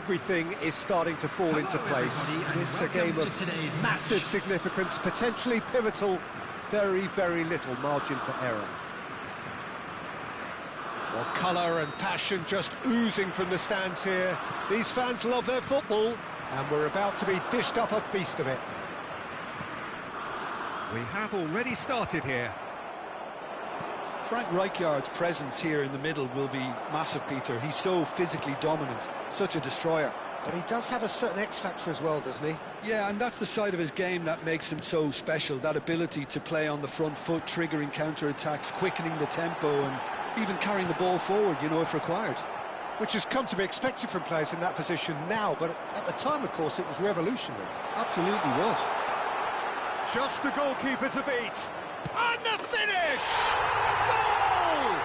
everything is starting to fall into place. This is a game of massive significance, potentially pivotal, very, very little margin for error. Well, colour and passion just oozing from the stands here. These fans love their football, and we're about to be dished up a feast of it. We have already started here. Frank Rijkaard's presence here in the middle will be massive, Peter. He's so physically dominant, such a destroyer. But he does have a certain X-factor as well, doesn't he? Yeah, and that's the side of his game that makes him so special, that ability to play on the front foot, triggering counter-attacks, quickening the tempo, and even carrying the ball forward, you know, if required. Which has come to be expected from players in that position now, but at the time, of course, it was revolutionary. Absolutely was. Just the goalkeeper to beat. And the finish! Goal!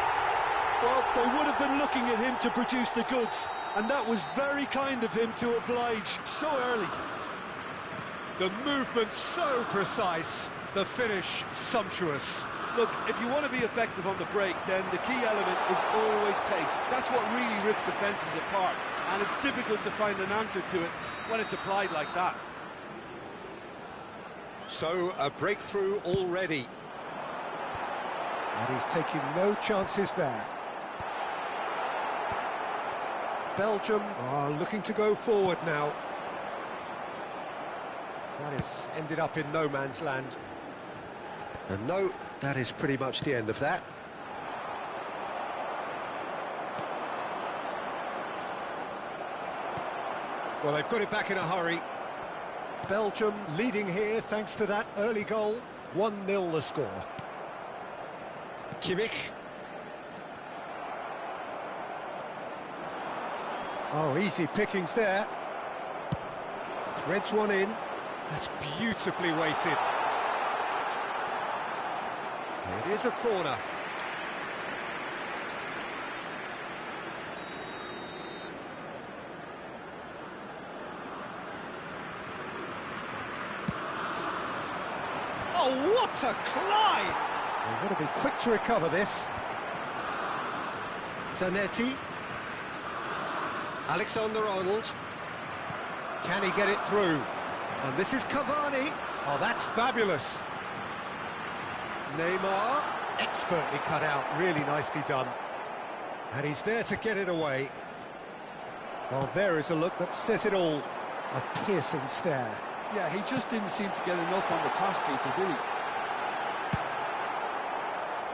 Well, they would have been looking at him to produce the goods, and that was very kind of him to oblige so early. The movement so precise, the finish sumptuous. Look, if you want to be effective on the break, then the key element is always pace. That's what really rips defences apart, and it's difficult to find an answer to it when it's applied like that. So, a breakthrough already. And he's taking no chances there. Belgium are looking to go forward now. That has ended up in no man's land. And no, that is pretty much the end of that. Well, they've got it back in a hurry. Belgium leading here thanks to that early goal. 1-0 the score. Kimmich. Oh, easy pickings there. Threads one in. That's beautifully weighted. It is a corner. Oh, what a climb! They've got to be quick to recover this. Zanetti. Alexander-Arnold. Can he get it through? And this is Cavani. Oh, that's fabulous. Neymar, expertly cut out, really nicely done. And he's there to get it away. Well, there is a look that says it all. A piercing stare. Yeah, he just didn't seem to get enough on the pass, Peter, did he?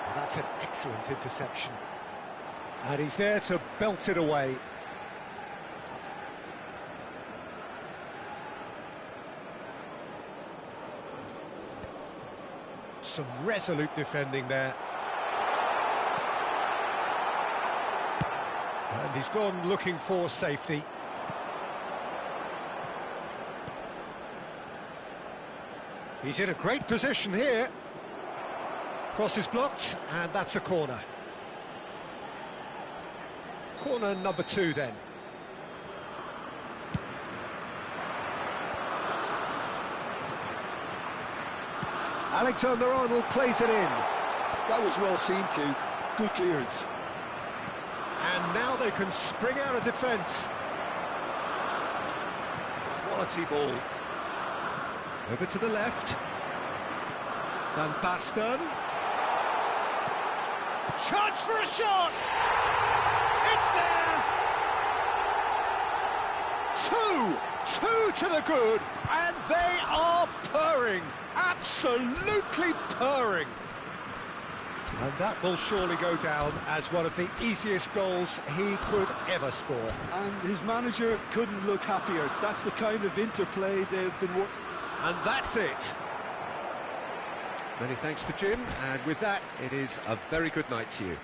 Well, that's an excellent interception. And he's there to belt it away. Some resolute defending there. And he's gone looking for safety. He's in a great position here. Cross is blocked, and that's a corner. Corner number 2 then. Alexander-Arnold plays it in. That was well seen too. Good clearance. And now they can spring out of defence. Quality ball. Over to the left. Van Basten. Chance for a shot! It's there! 2 to the good, and they are purring. Absolutely purring. And that will surely go down as one of the easiest goals he could ever score. And his manager couldn't look happier. That's the kind of interplay they've been working. And that's it. Many thanks to Jim, and with that, it is a very good night to you.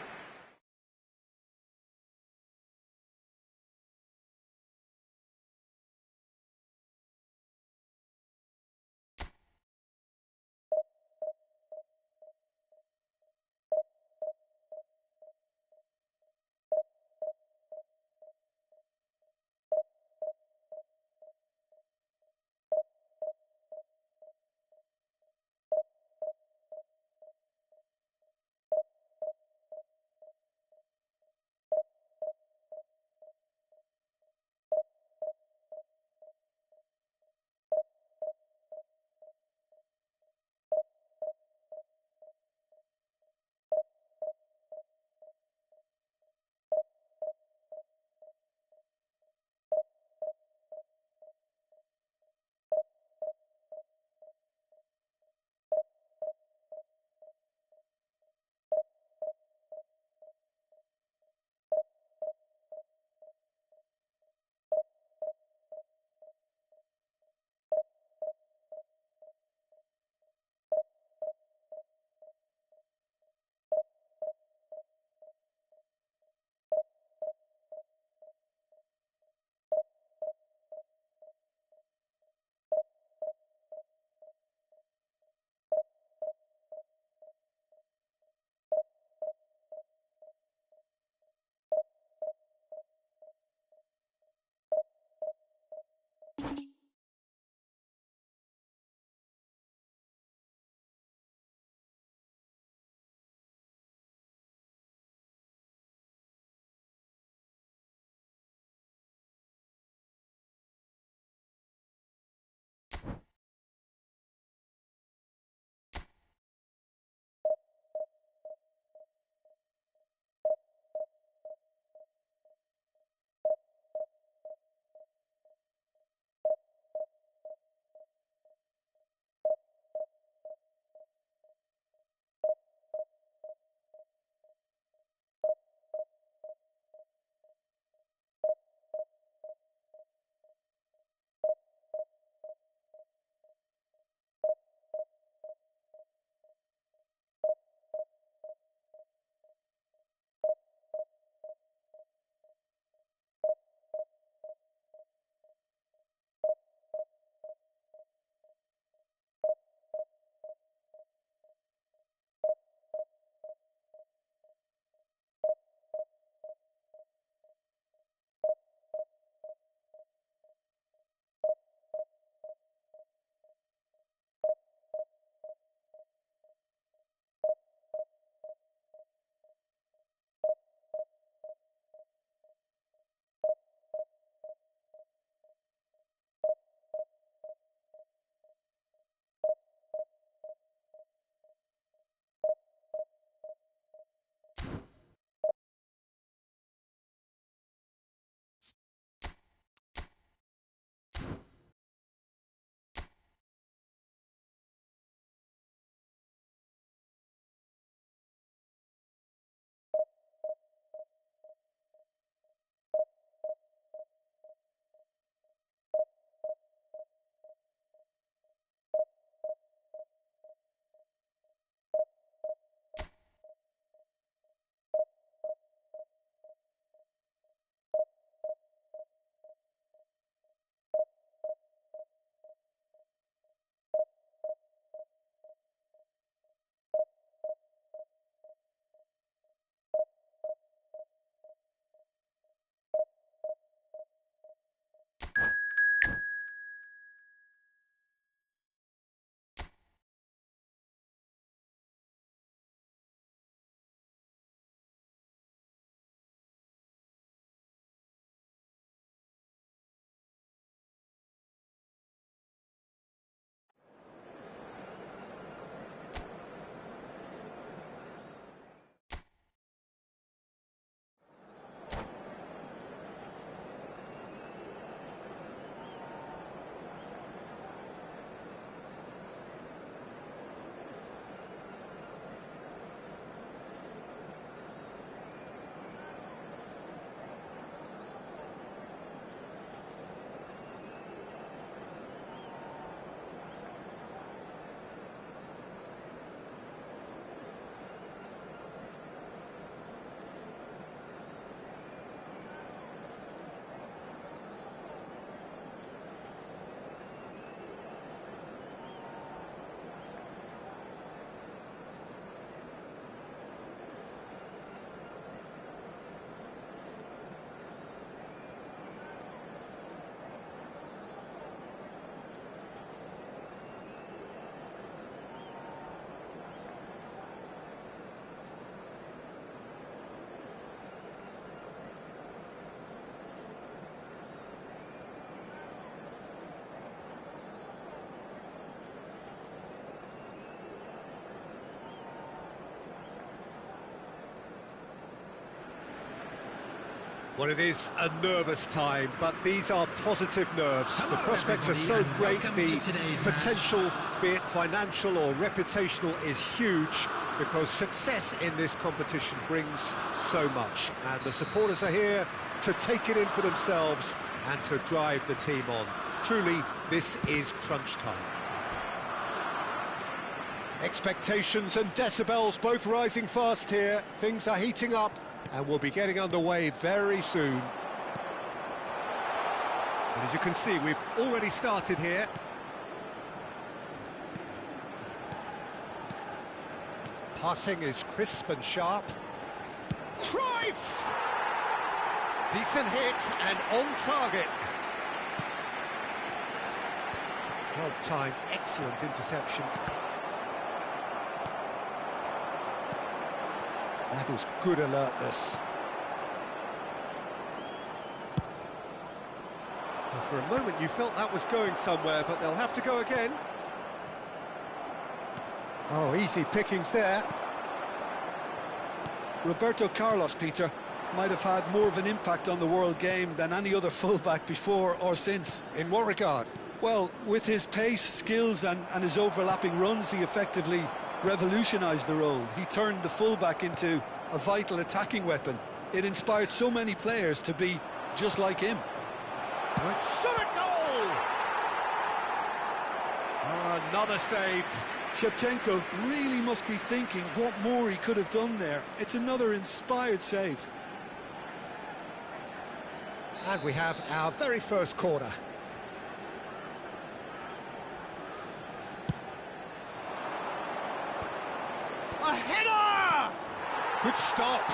Well, it is a nervous time, but these are positive nerves. Hello, the prospects are so everybody, great, and the welcome to today's potential, match. be it financial or reputational, is huge, because success in this competition brings so much. And the supporters are here to take it in for themselves and to drive the team on. Truly, this is crunch time. Expectations and decibels both rising fast here. Things are heating up and we'll be getting underway very soon. And as you can see, we've already started here. Passing is crisp and sharp. Cruyff! Decent hit and on target. Well timed, excellent interception. That is good alertness. Well, for a moment you felt that was going somewhere, but they'll have to go again. Oh, easy pickings there. Roberto Carlos, Peter, might have had more of an impact on the world game than any other fullback before or since. In what regard? Well, with his pace, skills and his overlapping runs, he effectively revolutionised the role. He turned the fullback into a vital attacking weapon. It inspired so many players to be just like him. Shot a goal! Oh, another save. Shevchenko really must be thinking what more he could have done there. It's another inspired save. And we have our very first corner. A header! Good stop.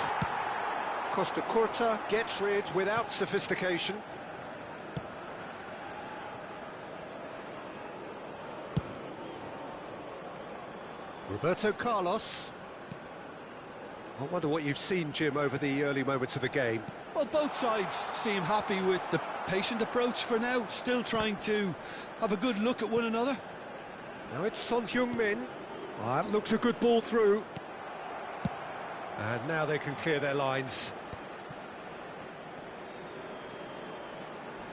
Costa Curta gets rid without sophistication. Roberto Carlos. I wonder what you've seen, Jim, over the early moments of the game. Well, both sides seem happy with the patient approach for now, still trying to have a good look at one another. Now it's Son Heung-min. That looks a good ball through. And now they can clear their lines.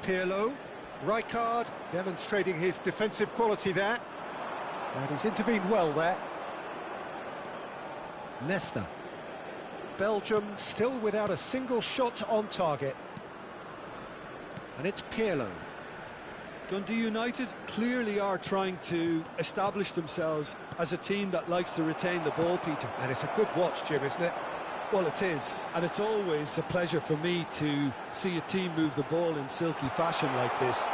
Pirlo, Rijkaard, demonstrating his defensive quality there. And he's intervened well there. Nesta. Belgium still without a single shot on target. And it's Pirlo. Dundee United clearly are trying to establish themselves as a team that likes to retain the ball, Peter. And it's a good watch, Jim, isn't it? Well, it is, and it's always a pleasure for me to see a team move the ball in silky fashion like this.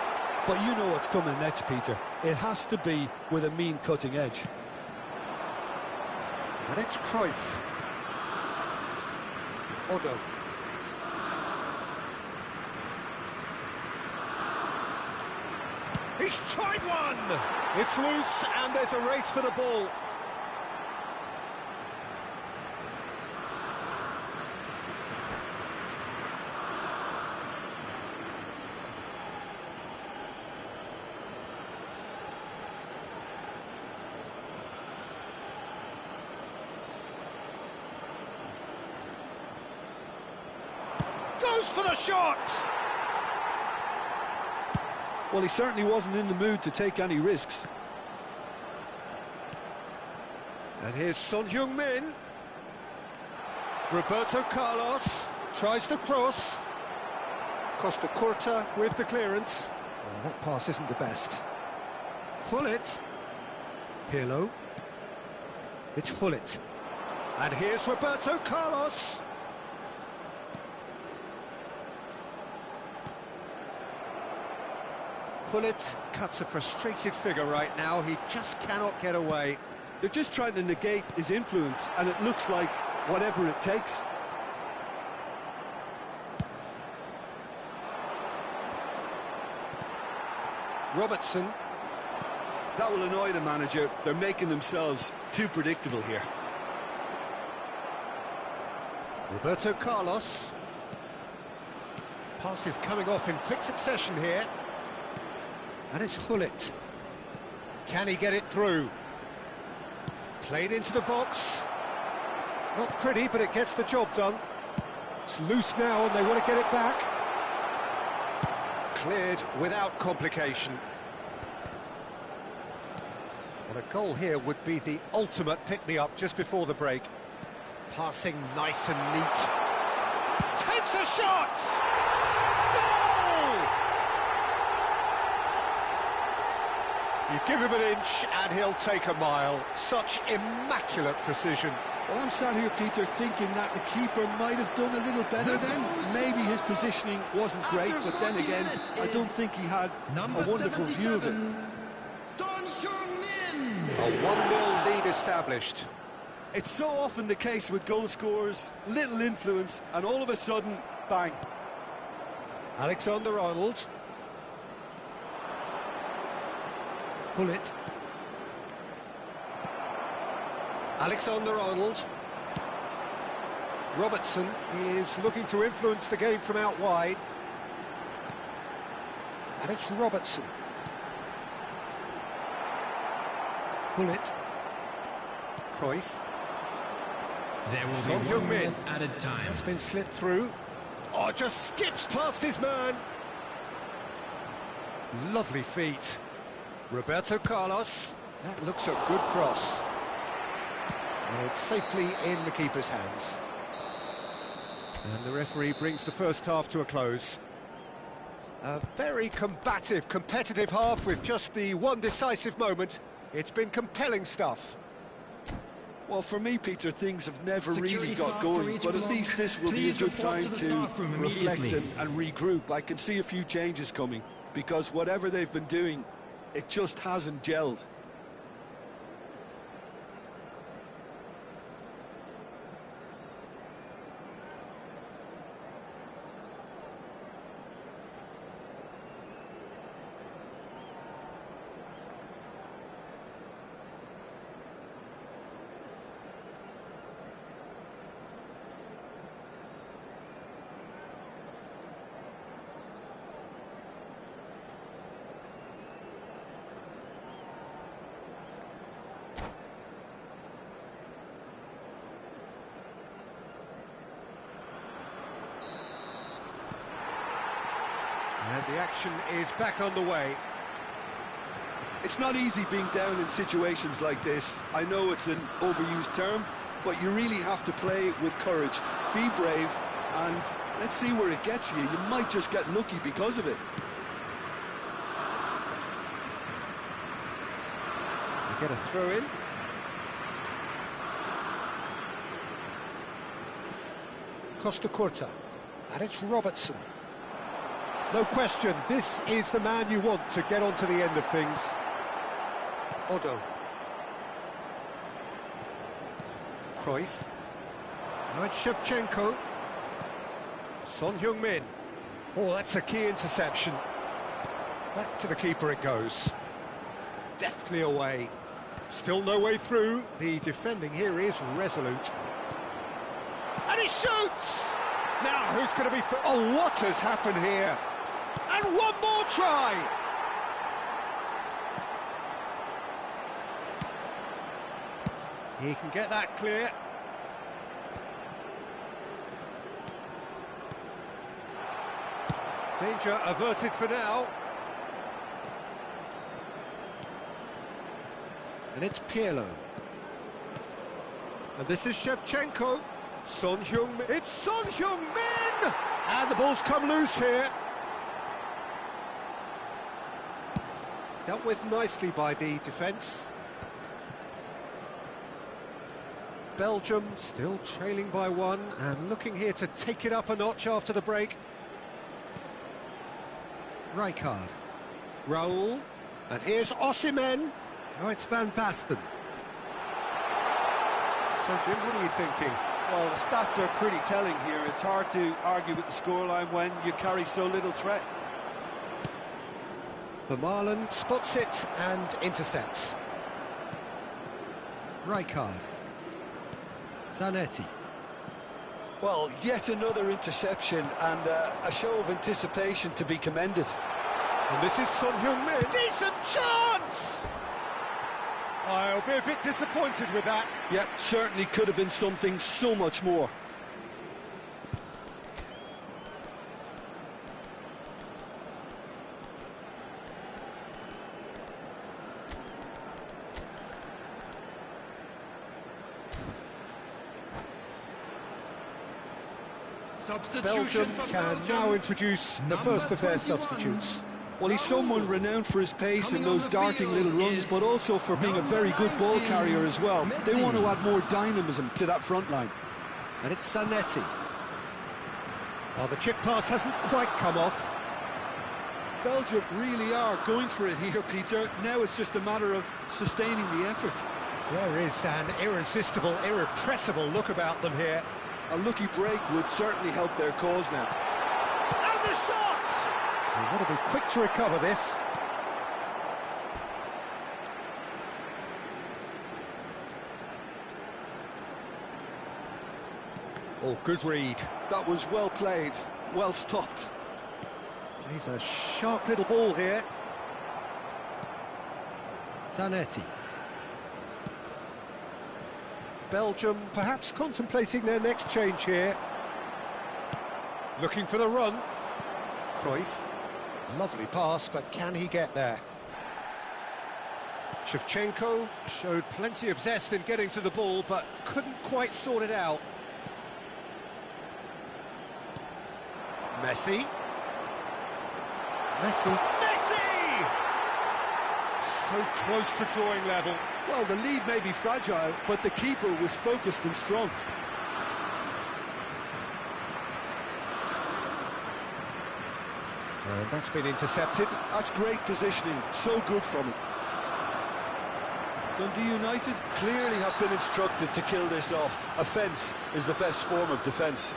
But you know what's coming next, Peter. It has to be with a mean cutting edge. And it's Cruyff. Odo. He's tried one! It's loose and there's a race for the ball. Goes for the shot! Well, he certainly wasn't in the mood to take any risks. And here's Son Heung-min. Roberto Carlos tries the cross. Costa Curta with the clearance. Oh, that pass isn't the best. Hullet. Pirlo. It's Hullet. And here's Roberto Carlos. Hullet cuts a frustrated figure right now. He just cannot get away. They're just trying to negate his influence, and it looks like whatever it takes. Robertson. That will annoy the manager. They're making themselves too predictable here. Roberto Carlos. Passes coming off in quick succession here. And it's Hullet. Can he get it through? Played into the box. Not pretty, but it gets the job done. It's loose now and they want to get it back. Cleared without complication. Well, a goal here would be the ultimate pick-me-up just before the break. Passing nice and neat. Takes a shot! Goal! You give him an inch and he'll take a mile. Such immaculate precision. Well, I'm sat here, Peter, thinking that the keeper might have done a little better then. Maybe his positioning wasn't great, but then again, I don't think he had a wonderful view of it. A 1-0 lead established. It's so often the case with goal scorers, little influence, and all of a sudden, bang. Alexander-Arnold. Pull it. Alexander-Arnold. Robertson is looking to influence the game from out wide. And it's Robertson. Pull it. Cruyff. There will Son be 1 Heung-min. minute added time. It's been slipped through. Oh, just skips past his man. Lovely feet. Roberto Carlos. That looks a good cross. And it's safely in the keeper's hands. And the referee brings the first half to a close. A very combative, competitive half with just the one decisive moment. It's been compelling stuff. Well, for me, Peter, things have never Security really got stop for going, each but at block. least this will be a Please good report time to the to staff room reflect immediately. and regroup. I can see a few changes coming, because whatever they've been doing, it just hasn't gelled. And the action is back on the way. It's not easy being down in situations like this. I know it's an overused term, but you really have to play with courage. Be brave, and let's see where it gets you. You might just get lucky because of it. You get a throw in. Costa Curta. And it's Robertson. No question, this is the man you want to get onto the end of things. Odo. Cruyff. Now it's Shevchenko. Son Heung-min. Oh, that's a key interception. Back to the keeper it goes. Deftly away. Still no way through. The defending here is resolute. And he shoots! Now, who's going to be... Oh, what has happened here? And one more try! He can get that clear. Danger averted for now. And it's Pirlo. And this is Shevchenko. Son Heung-min. It's Son Heung-min! And the ball's come loose here. Dealt with nicely by the defence. Belgium still trailing by 1 and looking here to take it up a notch after the break. Rijkaard. Raul. And here's Osimhen. Now it's Van Basten. So, Jim, what are you thinking? Well, the stats are pretty telling here. It's hard to argue with the scoreline when you carry so little threat. Vermaelen spots it and intercepts. Rijkaard. Zanetti. Well, yet another interception and a show of anticipation to be commended. And this is Son Heung-min. Decent chance! I'll be a bit disappointed with that. Yep, certainly could have been something so much more. Belgium can now introduce the first of their substitutes. Well, he's someone renowned for his pace and those darting little runs, but also for being a very good ball carrier as well. They want to add more dynamism to that front line. And it's Zanetti. Well, the chip pass hasn't quite come off. Belgium really are going for it here, Peter. Now it's just a matter of sustaining the effort. There is an irresistible, irrepressible look about them here. A lucky break would certainly help their cause now. And the shot! They want to be quick to recover this. Oh, good read. That was well played, well stopped. Plays a sharp little ball here. Zanetti. Belgium perhaps contemplating their next change here. Looking for the run. Cruyff. Lovely pass, but can he get there? Shevchenko showed plenty of zest in getting to the ball, but couldn't quite sort it out. Messi. Messi! So close to drawing level. Well, the lead may be fragile, but the keeper was focused and strong. And that's been intercepted. That's great positioning, so good from him. Dundee United clearly have been instructed to kill this off. Offence is the best form of defence.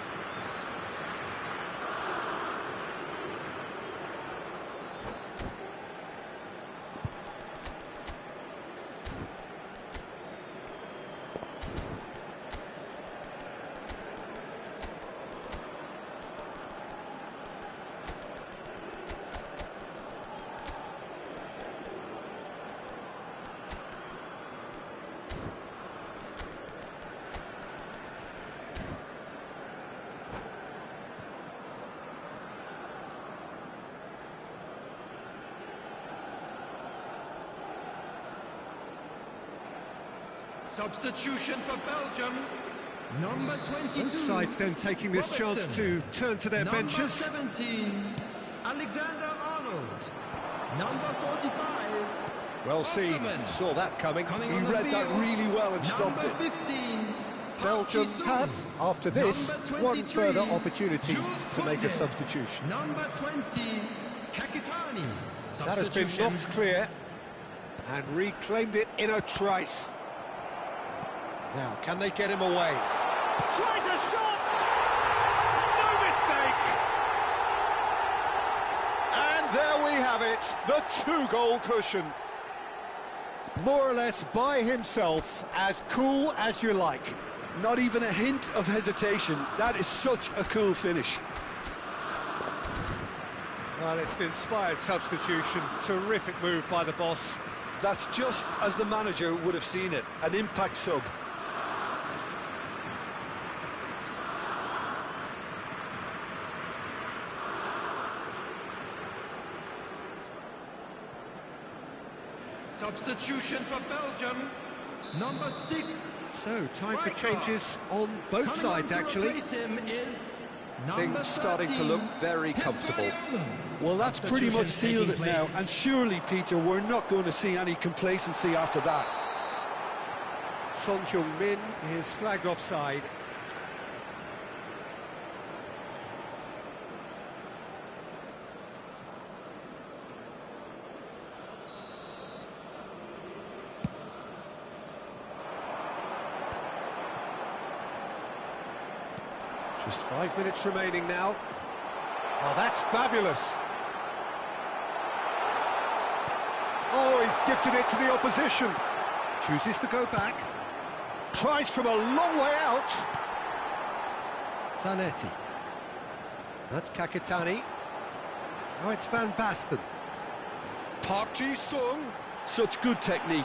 Substitution for Belgium. Number 22. Both sides then taking this chance to turn to their benches. Number 17, Alexander-Arnold. Number 45. Well seen, Osimhen. saw that coming. He read that really well and stopped it. Number 15. Belgium Park have, Ji-sung. after this, Number one 23, further opportunity Jules to make a Koundé. substitution. Number 20, Kakitani. That has been Substitution. knocked clear and reclaimed it in a trice. Now, can they get him away? Tries a shot! No mistake! And there we have it, the two-goal cushion. More or less by himself, as cool as you like. Not even a hint of hesitation. That is such a cool finish. Well, it's an inspired substitution. Terrific move by the boss. That's just as the manager would have seen it. An impact sub. Substitution for Belgium. Number 6. So, time for Striker. changes on both Coming sides, on to actually. replace him is number Things starting to look 13, very comfortable. Henry. Well, that's pretty much Substitution sealed it taking now. place. And surely, Peter, we're not going to see any complacency after that. Son Heung-min is flagged offside. Just 5 minutes remaining now. Oh, that's fabulous. Oh, he's gifted it to the opposition. Chooses to go back. Tries from a long way out. Zanetti. That's Kakitani. Now it's Van Basten. Park Ji-sung. Such good technique.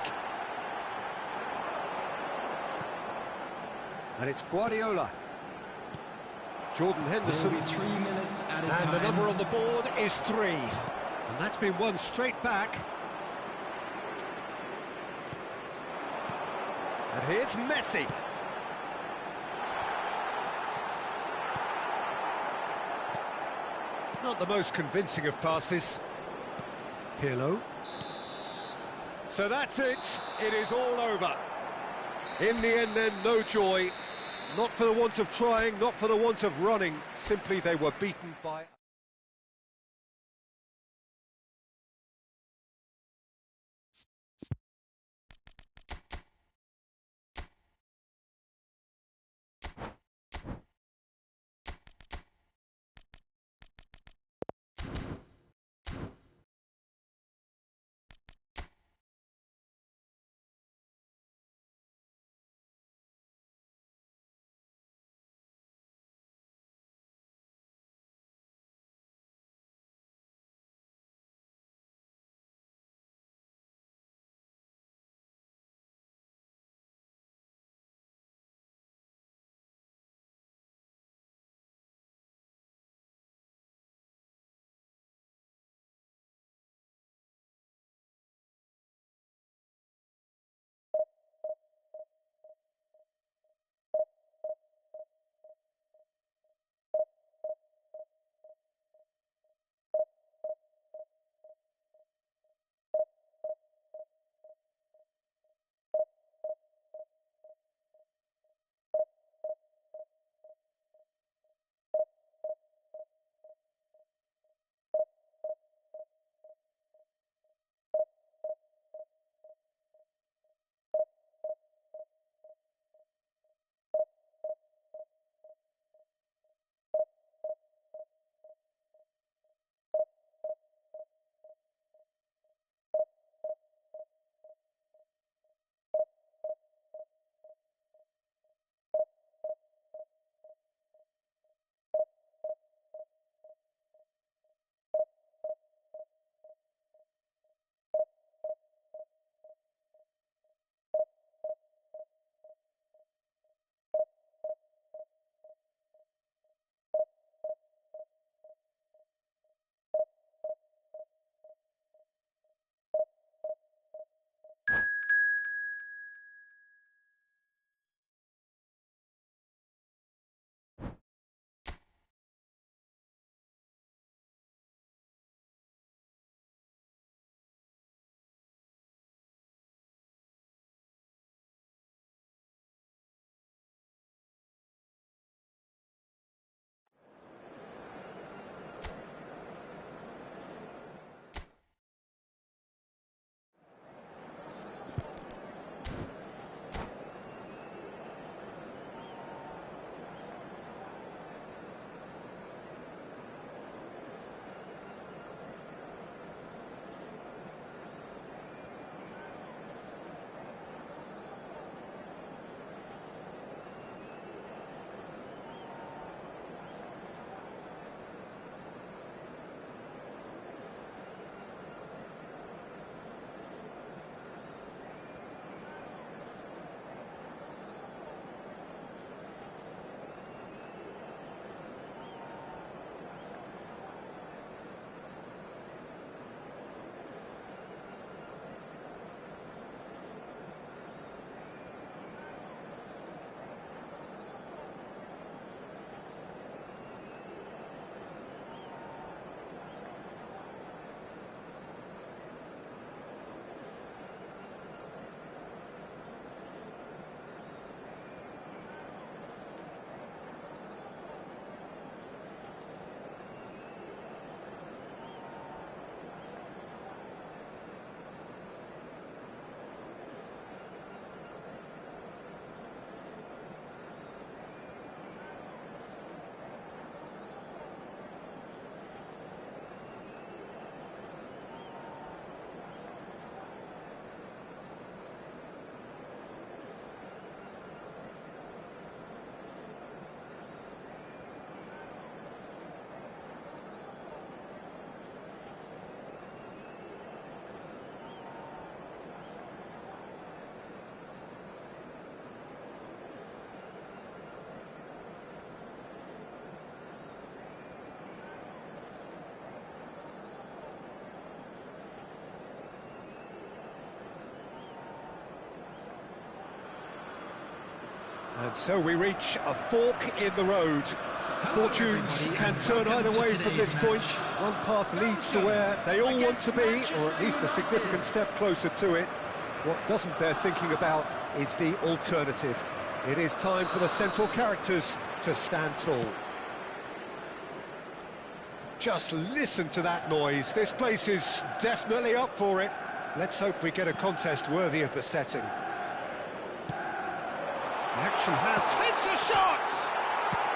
And it's Guardiola. Jordan Henderson. There will be 3 minutes at a And time. the number on the board is 3. And that's been won straight back. And here's Messi. Not the most convincing of passes. Pirlo. So that's it. It is all over. In the end then, no joy. Not for the want of trying, not for the want of running. Simply they were beaten by... And so we reach a fork in the road. Fortunes can turn either way from this point. One path leads to where they all want to be, or at least a significant step closer to it. What doesn't bear thinking about is the alternative. It is time for the central characters to stand tall. Just listen to that noise. This place is definitely up for it. Let's hope we get a contest worthy of the setting. The action has... takes a shot!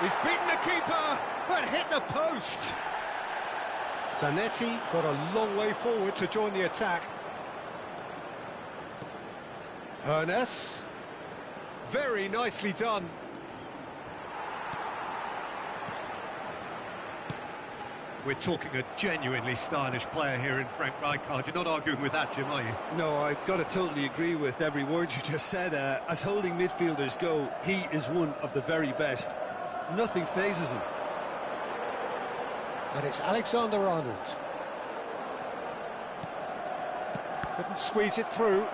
He's beaten the keeper, but hit the post. Zanetti got a long way forward to join the attack. Ernest. Very nicely done. We're talking a genuinely stylish player here in Frank Rijkaard. You're not arguing with that, Jim, are you? No, I've got to totally agree with every word you just said. As holding midfielders go, he is one of the very best. Nothing phases him. And it's Alexander-Arnold. Couldn't squeeze it through.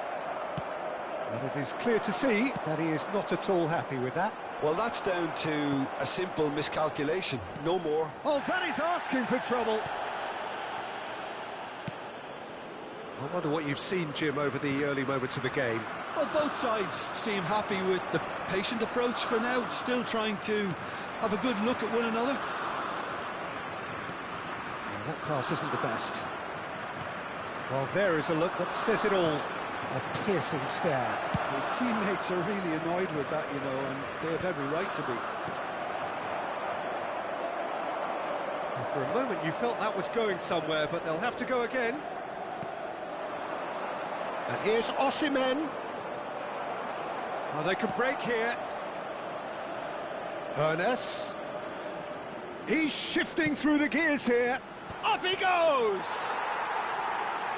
And it is clear to see that he is not at all happy with that. Well, that's down to a simple miscalculation, no more. Oh, that is asking for trouble. I wonder what you've seen, Jim, over the early moments of the game. Well, both sides seem happy with the patient approach for now, still trying to have a good look at one another. Yeah, that pass isn't the best. Well, there is a look that says it all. A piercing stare. His teammates are really annoyed with that, you know, and they have every right to be. And for a moment you felt that was going somewhere, but they'll have to go again. And here's Osimhen. Oh, they could break here. Ernest. He's shifting through the gears here. Up he goes!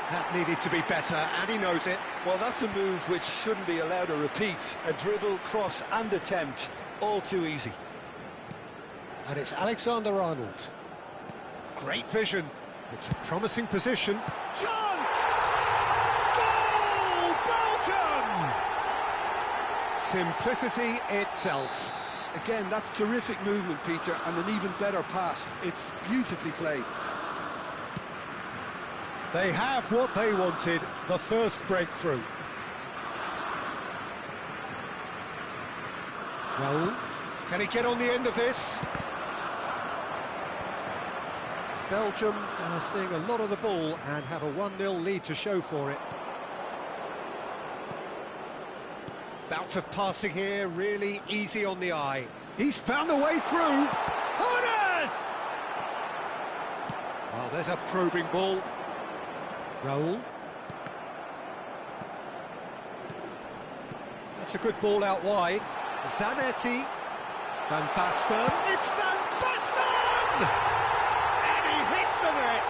That needed to be better, and he knows it. Well, that's a move which shouldn't be allowed to repeat. A dribble, cross and attempt, all too easy. And it's Alexander-Arnold. Great vision. It's a promising position. Chance! Goal! Belgium! Simplicity itself. Again, that's terrific movement, Peter, and an even better pass. It's beautifully played. They have what they wanted, the first breakthrough. Raul, can he get on the end of this? Belgium are seeing a lot of the ball and have a 1-0 lead to show for it. Bout of passing here, really easy on the eye. He's found a way through. Hones! Oh, there's a probing ball. Raul. That's a good ball out wide. Zanetti. Van Basten. It's Van Basten! And he hits the net.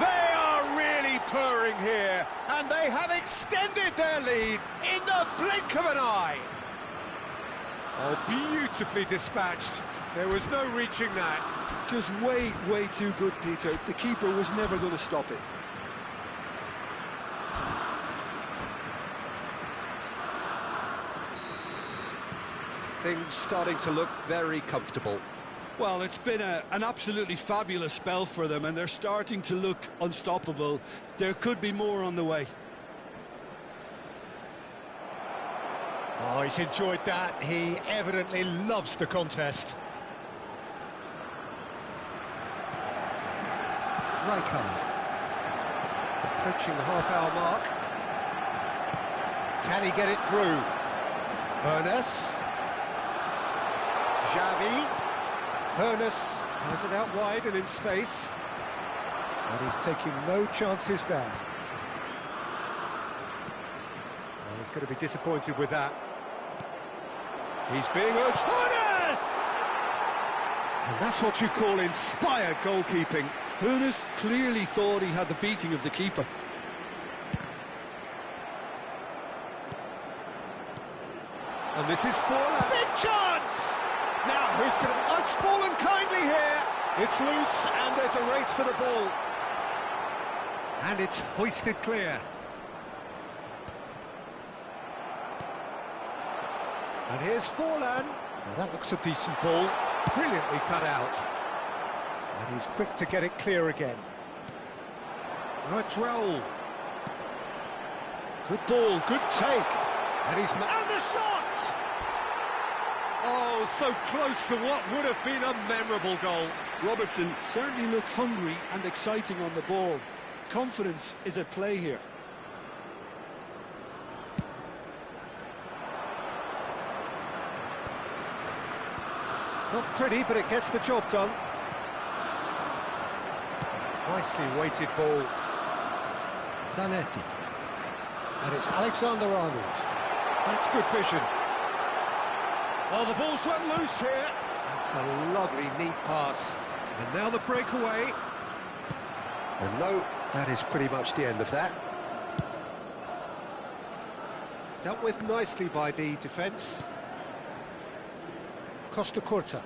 They are really purring here, and they have extended their lead in the blink of an eye. Oh, beautifully dispatched. There was no reaching that. Just way, way too good, Peter. The keeper was never going to stop it. Things starting to look very comfortable. Well, it's been an absolutely fabulous spell for them, and they're starting to look unstoppable. There could be more on the way. Oh, he's enjoyed that. He evidently loves the contest. Rijkaard. Approaching the half-hour mark. Can he get it through? Ernest. Xavi. Ernest has it out wide and in space. And he's taking no chances there. Well, he's going to be disappointed with that. He's being urged. Ernest! And that's what you call inspired goalkeeping. Ernest clearly thought he had the beating of the keeper. And this is for a big chance! Now, who's going to... Oh, it's fallen kindly here. It's loose, and there's a race for the ball. And it's hoisted clear. And here's Forlan. Now, that looks a decent ball. Brilliantly cut out. And he's quick to get it clear again. Now it's Raul. Good ball, good take. And the shot! Oh, so close to what would have been a memorable goal. Robertson certainly looked hungry and exciting on the ball. Confidence is at play here. Not pretty, but it gets the job done. Nicely weighted ball. Zanetti. And it's Alexander-Arnold. That's good vision. Oh, the ball's run loose here. That's a lovely, neat pass. And now the breakaway. And no, that is pretty much the end of that. Dealt with nicely by the defence. Costa Curta.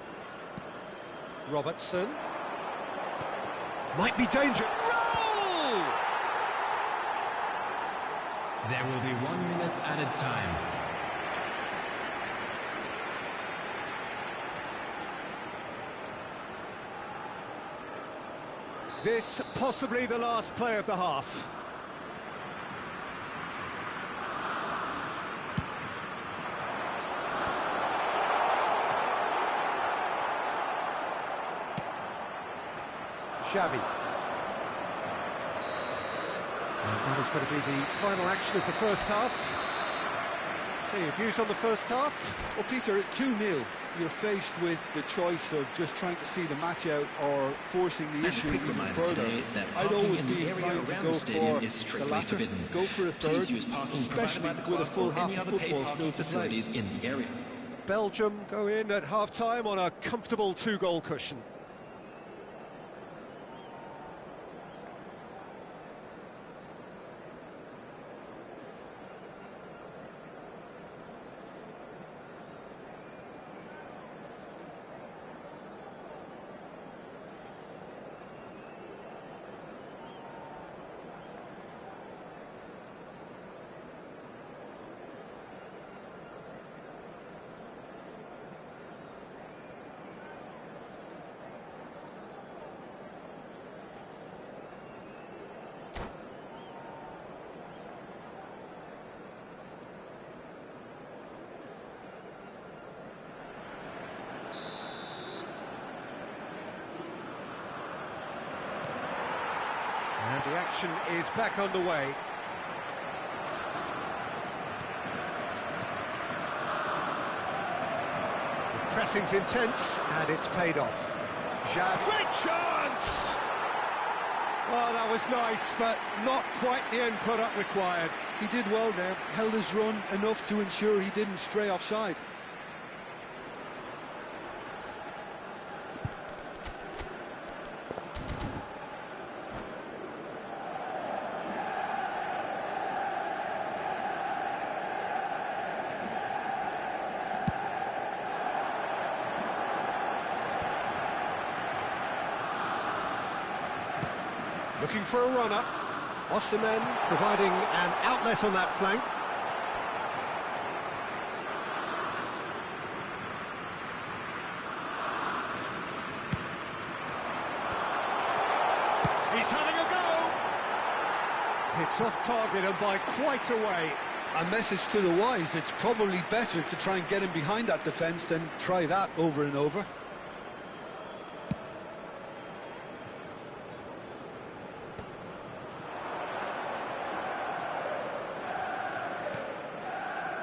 Robertson. Might be danger. Roll! There will be 1 minute added time. This possibly the last play of the half. Xavi. And that is going to be the final action of the first half. So your views on the first half? Well, Peter, at 2-0, you're faced with the choice of just trying to see the match out or forcing the issue even further. I'd always be inclined to go for the latter, go for a third, especially with a full half of football still to play. Belgium go in at half-time on a comfortable 2-goal cushion. And the action is back underway. The pressing's intense, and it's paid off. Great chance! Oh, that was nice, but not quite the end product required. He did well there, held his run enough to ensure he didn't stray offside. Looking for a runner. Osimhen providing an outlet on that flank. He's having a go! It's off target and by quite a way. A message to the wise, it's probably better to try and get him behind that defence than try that over and over.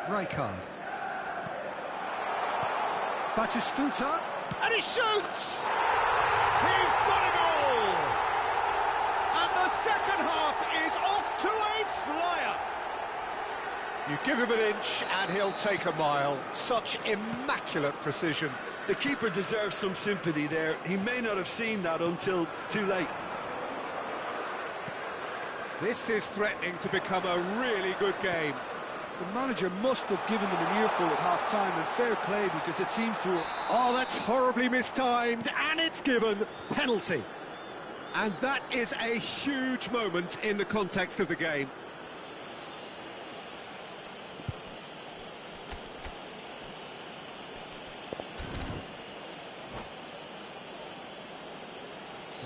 Rijkaard. Batistuta, and he shoots! He's got a goal! And the second half is off to a flyer! You give him an inch and he'll take a mile. Such immaculate precision. The keeper deserves some sympathy there. He may not have seen that until too late. This is threatening to become a really good game. The manager must have given them an earful at half-time, and fair play, because it seems to have... Oh, that's horribly mistimed, and it's given penalty. And that is a huge moment in the context of the game.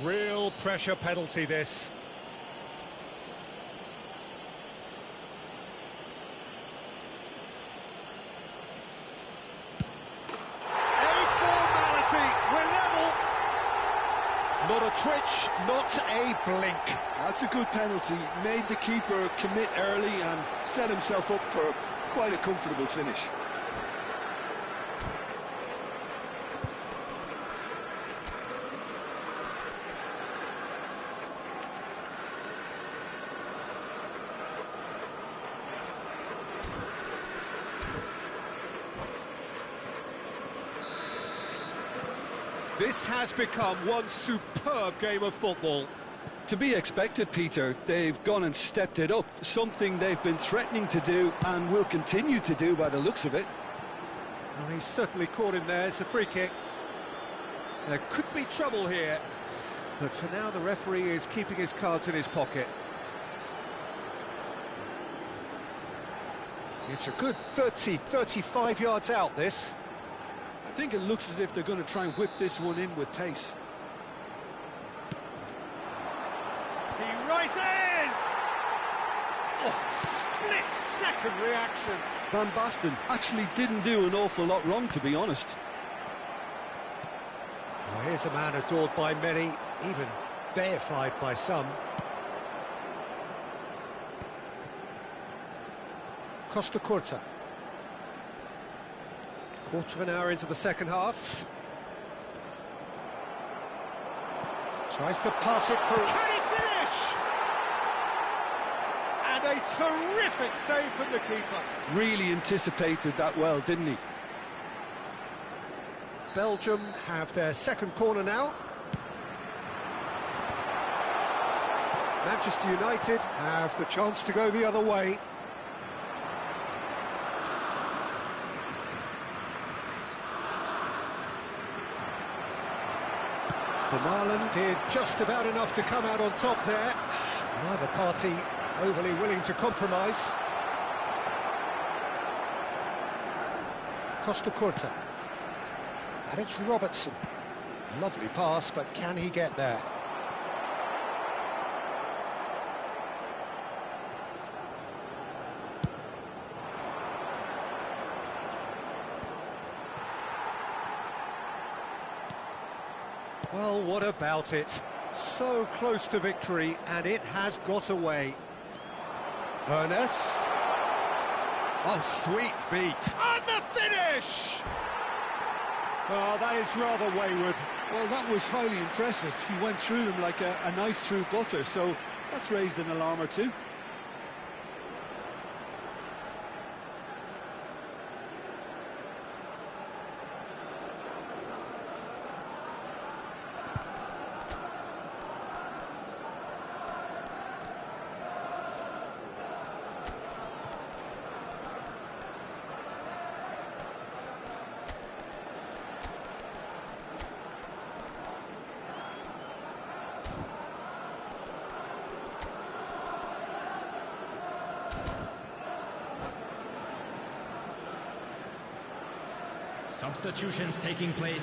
Real pressure penalty, this. Not a twitch, not a blink. That's a good penalty. Made the keeper commit early and set himself up for quite a comfortable finish. This has become one superb game of football. To be expected, Peter. They've gone and stepped it up, something they've been threatening to do and will continue to do by the looks of it. Well, he's certainly caught him there. It's a free kick. There could be trouble here, but for now the referee is keeping his cards in his pocket. It's a good 35 yards out, this. I think it looks as if they're going to try and whip this one in with pace. He rises! Oh, split-second reaction. Van Basten actually didn't do an awful lot wrong, to be honest. Well, here's a man adored by many, even deified by some. Costa Curta. Quarter of an hour into the second half. Tries to pass it through. Can he finish? And a terrific save from the keeper. Really anticipated that well, didn't he? Belgium have their second corner now. Manchester United have the chance to go the other way. The Marlin did just about enough to come out on top there. Neither party overly willing to compromise. Costa Curta. And it's Robertson. Lovely pass, but can he get there? Well, what about it? So close to victory, and it has got away. Hernes. Oh, sweet feet. And the finish! Oh, that is rather wayward. Well, that was highly impressive. He went through them like a knife through butter, so that's raised an alarm or two. Substitutions taking place.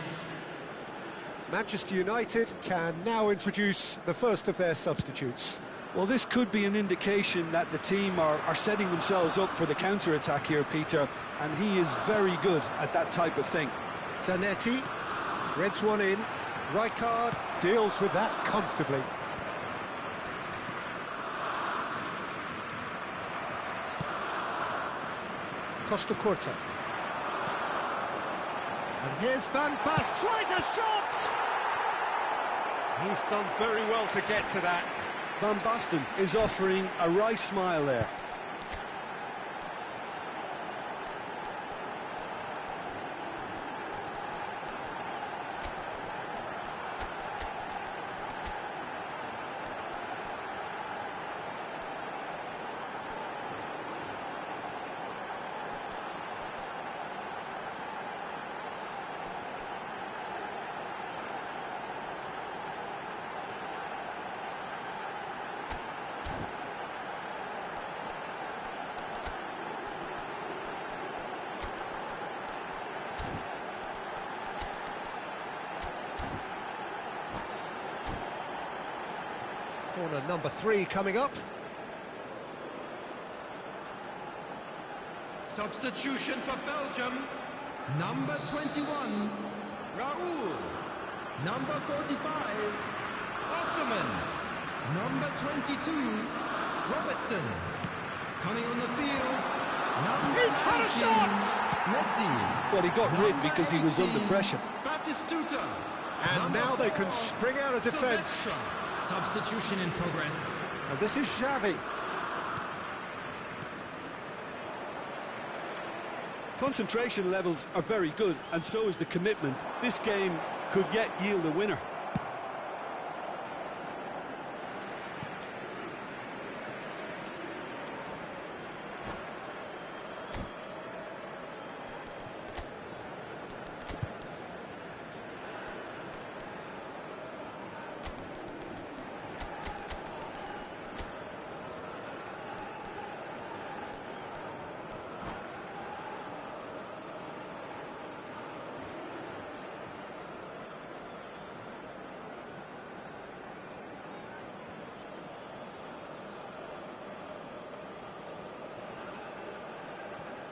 Manchester United can now introduce the first of their substitutes. Well, this could be an indication that the team are setting themselves up for the counter-attack here, Peter, and he is very good at that type of thing. Zanetti threads one in. Rijkaard deals with that comfortably. Costa Curta. And here's Van Basten, tries a shot! He's done very well to get to that. Van Basten is offering a wry smile there. And number 3 coming up. Substitution for Belgium. Number 21, Raoul. Number 45, Osserman. Number 22, Robertson. Coming on the field, number He's had a 19, shot! Messi. Well, he got rid because he was under 18, pressure. Batistuta. And Number now they 4, can spring out of defence. Silvestre. Substitution in progress. And this is Xavi. Concentration levels are very good, and so is the commitment. This game could yet yield a winner.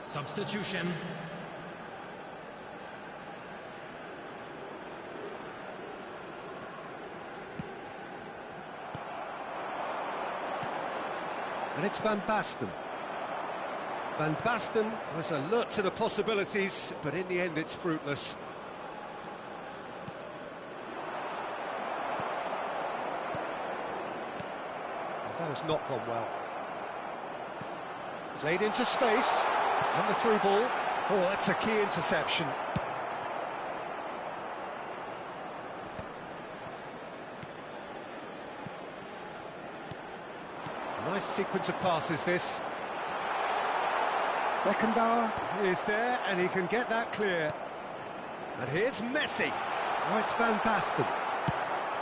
Substitution. And it's Van Basten. Van Basten was alert to the possibilities, but in the end it's fruitless. That has not gone well. Played into space, and the through ball. Oh, that's a key interception. Nice sequence of passes, this. Beckenbauer is there, and he can get that clear. And here's Messi. Oh, it's Van Basten.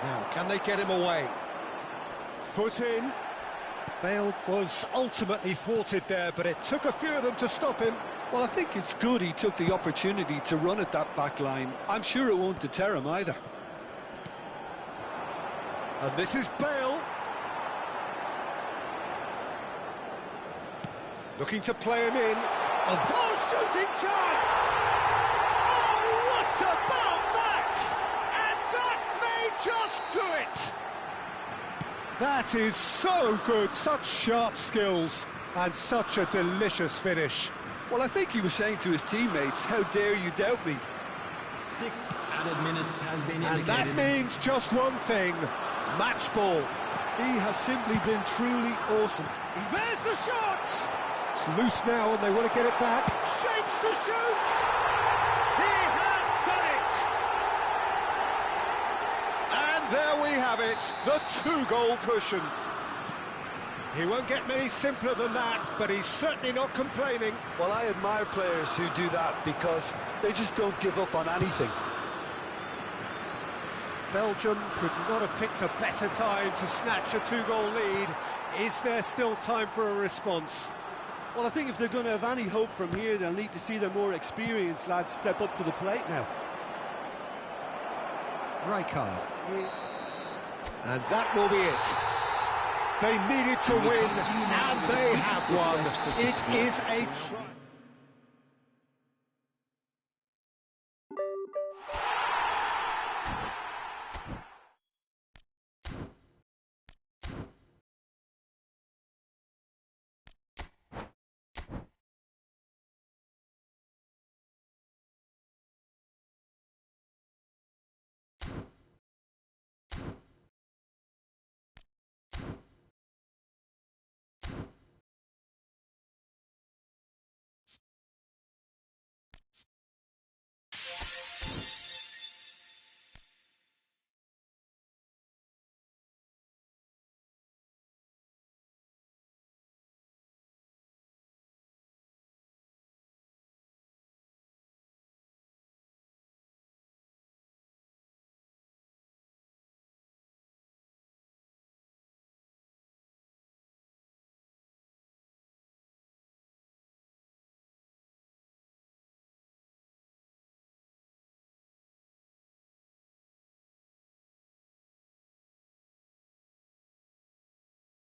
Now, can they get him away? Foot in. Bale was ultimately thwarted there, but it took a few of them to stop him. Well, I think it's good he took the opportunity to run at that back line. I'm sure it won't deter him either. And this is Bale. Looking to play him in. Oh, shooting chance! Oh, what about that? And that may just do it! That is so good, such sharp skills, and such a delicious finish. Well, I think he was saying to his teammates, how dare you doubt me? 6 added minutes has been And that indicated. means just one thing, match ball. He has simply been truly awesome. There's the shot! It's loose now and they want to get it back. Shapes to shoot! He has done it! And there we have it, the 2-goal cushion. He won't get many simpler than that, but he's certainly not complaining. Well, I admire players who do that because they just don't give up on anything. Belgium could not have picked a better time to snatch a 2-goal lead. Is there still time for a response? Well, I think if they're going to have any hope from here, they'll need to see their more experienced lads step up to the plate now. Rijkaard. And that will be it. They needed to win, and they have won. It is a triumph.